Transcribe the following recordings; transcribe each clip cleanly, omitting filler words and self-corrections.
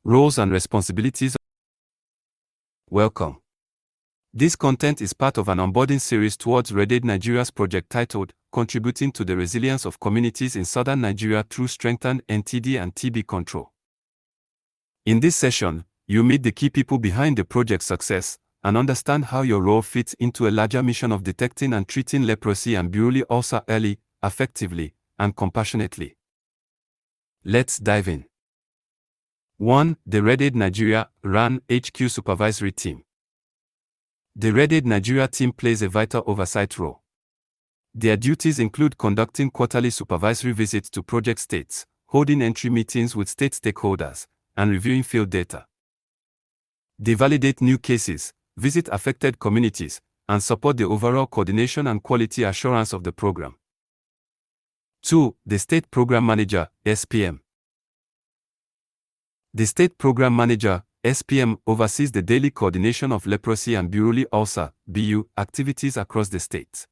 Roles and responsibilities. Welcome. This content is part of an onboarding series towards RedAid Nigeria's project titled Contributing to the Resilience of Communities in Southern Nigeria Through Strengthened NTD and TB Control. In this session, you meet the key people behind the project's success and understand how your role fits into a larger mission of detecting and treating leprosy and Buruli ulcer early, effectively, and compassionately. Let's dive in. 1. The RedAid Nigeria RAN HQ Supervisory Team. The RedAid Nigeria team plays a vital oversight role. Their duties include conducting quarterly supervisory visits to project states, holding entry meetings with state stakeholders, and reviewing field data. They validate new cases, visit affected communities, and support the overall coordination and quality assurance of the program. 2. The State Program Manager, SPM. The State Program Manager, SPM, oversees the daily coordination of leprosy and Buruli ulcer (BU) activities across the state.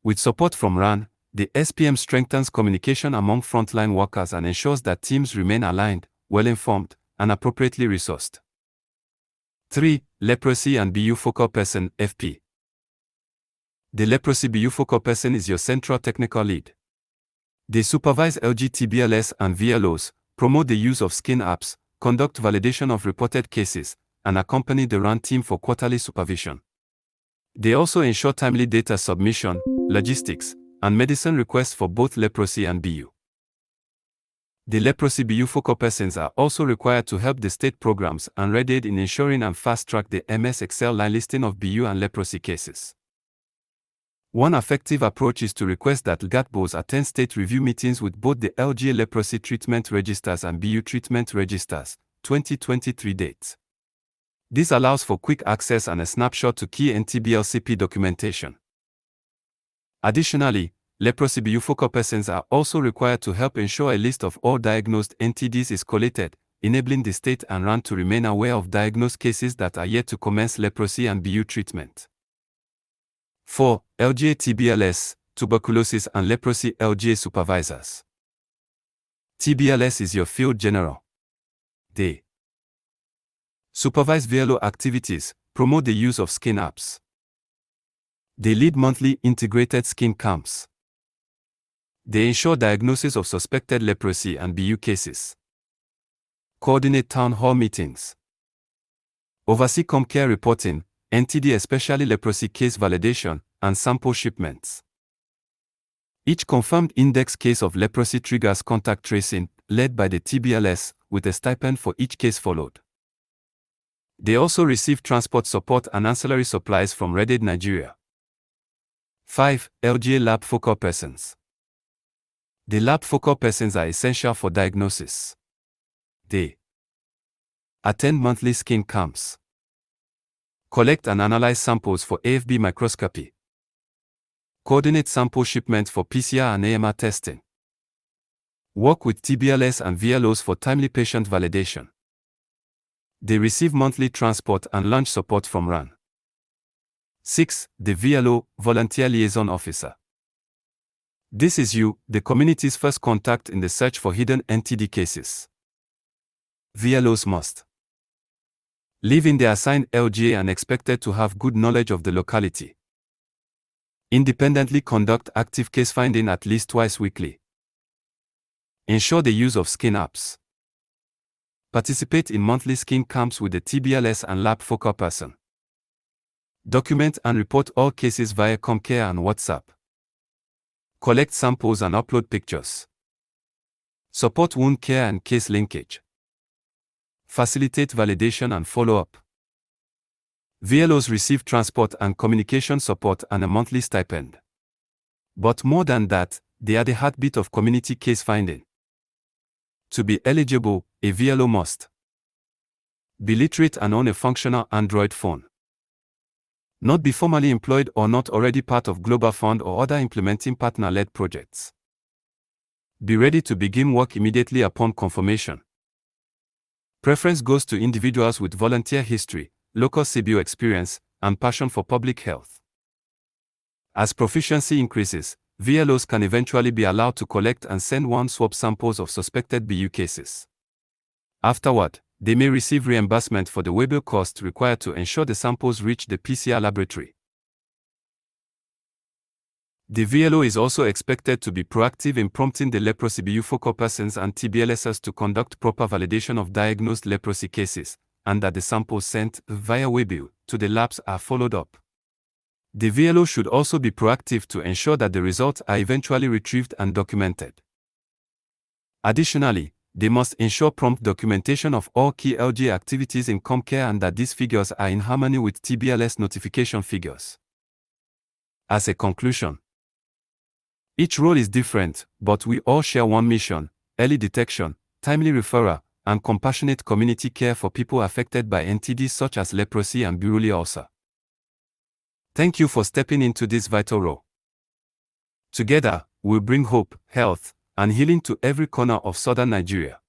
With support from RAN, the SPM strengthens communication among frontline workers and ensures that teams remain aligned, well-informed, and appropriately resourced. 3. Leprosy and BU Focal Person, FP. The Leprosy BU Focal Person is your central technical lead. They supervise LG TBLS and VLOs, promote the use of skin apps, conduct validation of reported cases, and accompany the RAN team for quarterly supervision. They also ensure timely data submission, logistics, and medicine requests for both leprosy and BU. The leprosy BU focal persons are also required to help the state programs and RedAid in ensuring and fast-track the MS Excel line listing of BU and leprosy cases. One effective approach is to request that GATBOs attend state review meetings with both the LGA Leprosy Treatment Registers and BU Treatment Registers, 2023 dates. This allows for quick access and a snapshot to key TBLSs documentation. Additionally, leprosy BU focal persons are also required to help ensure a list of all diagnosed NTDs is collated, enabling the state and RAN to remain aware of diagnosed cases that are yet to commence leprosy and BU treatment. 4. LGA TBLS, Tuberculosis and Leprosy LGA Supervisors. TBLS is your field general. They supervise VLO activities, promote the use of skin apps. They lead monthly integrated skin camps. They ensure diagnosis of suspected leprosy and BU cases. Coordinate town hall meetings. Oversee ComCare reporting, NTD especially leprosy case validation, and sample shipments. Each confirmed index case of leprosy triggers contact tracing, led by the TBLS, with a stipend for each case followed. They also receive transport support and ancillary supplies from RedAid Nigeria. 5. LGA Lab Focal Persons. The lab focal persons are essential for diagnosis. They attend monthly skin camps, collect and analyze samples for AFB microscopy, coordinate sample shipments for PCR and AMR testing, work with TBLS and VLOs for timely patient validation. They receive monthly transport and lunch support from RAN. 6. The VLO, Volunteer Liaison Officer. This is you, the community's first contact in the search for hidden NTD cases. VLOs must live in their assigned LGA and expected to have good knowledge of the locality. Independently conduct active case finding at least twice weekly. Ensure the use of skin apps. Participate in monthly skin camps with the TBLS and lab focal person. Document and report all cases via ComCare and WhatsApp. Collect samples and upload pictures. Support wound care and case linkage. Facilitate validation and follow-up. VLOs receive transport and communication support and a monthly stipend. But more than that, they are the heartbeat of community case finding. To be eligible, a VLO must be literate and own a functional Android phone. Not be formally employed or not already part of Global Fund or other implementing partner-led projects. Be ready to begin work immediately upon confirmation. Preference goes to individuals with volunteer history, local CBO experience, and passion for public health. As proficiency increases, VLOs can eventually be allowed to collect and send one swab samples of suspected BU cases. Afterward, They may receive reimbursement for the waybill cost required to ensure the samples reach the PCR laboratory. The VLO is also expected to be proactive in prompting the leprosy BU focal persons and TBLSs to conduct proper validation of diagnosed leprosy cases, and that the samples sent via waybill to the labs are followed up. The VLO should also be proactive to ensure that the results are eventually retrieved and documented. Additionally, they must ensure prompt documentation of all key LG activities in ComCare and that these figures are in harmony with TBLS notification figures. As a conclusion, each role is different, but we all share one mission: early detection, timely referral, and compassionate community care for people affected by NTDs such as leprosy and Buruli ulcer. Thank you for stepping into this vital role. Together, we'll bring hope, health, and healing to every corner of southern Nigeria.